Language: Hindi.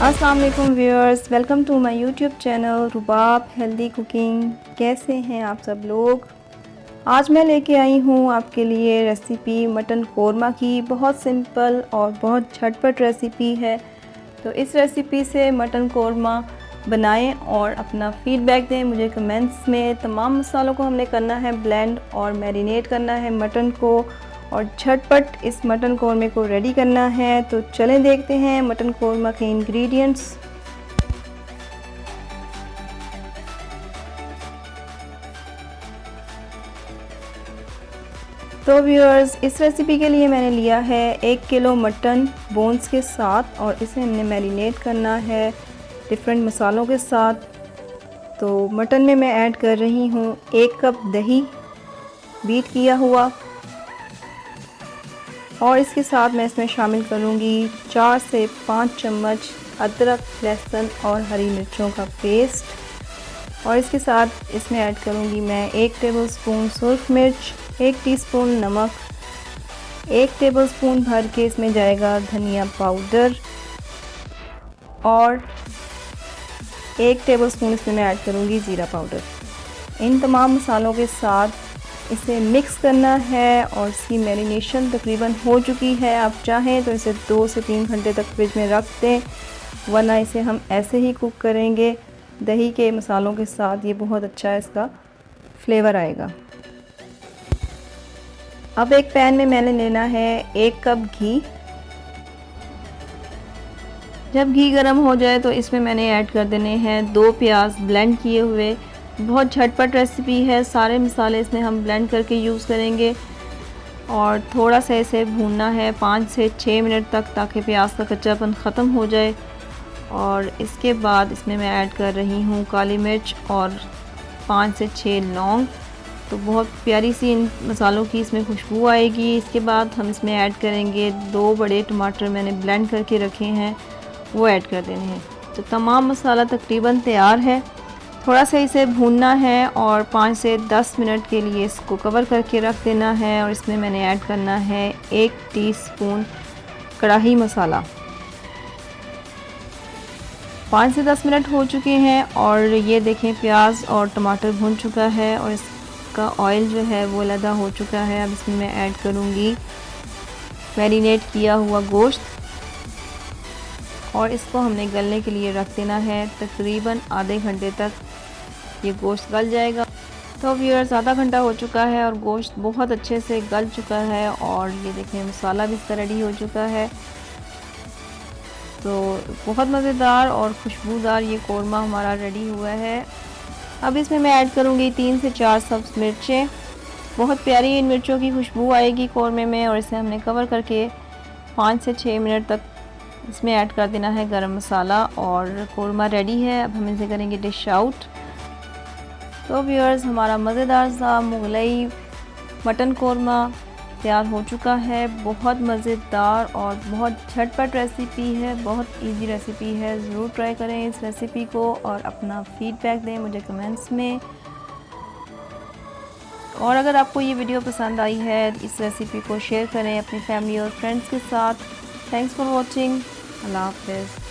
अस्सलाम वालेकुम viewers, welcome to my YouTube channel Rubab healthy cooking. कैसे हैं आप सब लोग। आज मैं लेके आई हूँ आपके लिए रेसिपी मटन कोरमा की। बहुत सिंपल और बहुत झटपट रेसिपी है। तो इस रेसिपी से मटन कोरमा बनाएं और अपना फीडबैक दें मुझे कमेंट्स में। तमाम मसालों को हमने करना है ब्लेंड और मैरिनेट करना है मटन को, और झटपट इस मटन कोरमे को रेडी करना है। तो चलें देखते हैं मटन कोरमा के इंग्रेडिएंट्स। तो व्यूअर्स, इस रेसिपी के लिए मैंने लिया है 1 किलो मटन बोन्स के साथ, और इसे हमने मैरिनेट करना है डिफरेंट मसालों के साथ। तो मटन में मैं ऐड कर रही हूँ 1 कप दही बीट किया हुआ, और इसके साथ मैं इसमें शामिल करूँगी 4 से 5 चम्मच अदरक, लहसुन और हरी मिर्चों का पेस्ट। और इसके साथ इसमें ऐड करूँगी मैं 1 टेबलस्पून सुर्ख मिर्च, 1 टीस्पून नमक, 1 टेबलस्पून भर के इसमें जाएगा धनिया पाउडर, और 1 टेबलस्पून इसमें मैं ऐड करूँगी ज़ीरा पाउडर। इन तमाम मसालों के साथ इसे मिक्स करना है, और इसकी मैरिनेशन तकरीबन हो चुकी है। आप चाहें तो इसे 2 से 3 घंटे तक फ्रिज में रख दें, वरना इसे हम ऐसे ही कुक करेंगे दही के मसालों के साथ। ये बहुत अच्छा इसका फ्लेवर आएगा। अब एक पैन में मैंने लेना है 1 कप घी। जब घी गर्म हो जाए तो इसमें मैंने ऐड कर देने हैं 2 प्याज ब्लेंड किए हुए। बहुत झटपट रेसिपी है, सारे मसाले इसमें हम ब्लेंड करके यूज़ करेंगे, और थोड़ा सा इसे भूनना है 5 से 6 मिनट तक, ताकि प्याज का कच्चापन ख़त्म हो जाए। और इसके बाद इसमें मैं ऐड कर रही हूँ काली मिर्च और 5 से 6 लौंग। तो बहुत प्यारी सी इन मसालों की इसमें खुशबू आएगी। इसके बाद हम इसमें ऐड करेंगे 2 बड़े टमाटर मैंने ब्लेंड करके रखे हैं, वो ऐड कर देने हैं। तो तमाम मसाला तकरीबन तैयार है। थोड़ा सा इसे भूनना है और 5 से 10 मिनट के लिए इसको कवर करके रख देना है। और इसमें मैंने ऐड करना है 1 टीस्पून कढ़ाई मसाला। 5 से 10 मिनट हो चुके हैं, और ये देखें प्याज और टमाटर भून चुका है, और इसका ऑयल जो है वो अलग हो चुका है। अब इसमें मैं ऐड करूँगी मैरिनेट किया हुआ गोश्त, और इसको हमने गलने के लिए रख देना है। तकरीबन आधे घंटे तक ये गोश्त गल जाएगा। तो व्यूअर्स, आधा घंटा हो चुका है और गोश्त बहुत अच्छे से गल चुका है, और ये देखें मसाला भी इसका रेडी हो चुका है। तो बहुत मज़ेदार और खुशबूदार ये कोरमा हमारा रेडी हुआ है। अब इसमें मैं ऐड करूँगी 3 से 4 सब्ज़ मिर्चें। बहुत प्यारी इन मिर्चों की खुशबू आएगी कोरमे में। और इसे हमने कवर करके 5 से 6 मिनट तक इसमें ऐड कर देना है गरम मसाला, और कोरमा रेडी है। अब हम इसे करेंगे डिश आउट। तो व्यूअर्स, हमारा मज़ेदार सा मुगलई मटन कोरमा तैयार हो चुका है। बहुत मज़ेदार और बहुत झटपट रेसिपी है, बहुत इजी रेसिपी है। ज़रूर ट्राई करें इस रेसिपी को, और अपना फीडबैक दें मुझे कमेंट्स में। और अगर आपको ये वीडियो पसंद आई है, इस रेसिपी को शेयर करें अपनी फैमिली और फ्रेंड्स के साथ। Thanks for watching. अल्लाह हाफ़िज़।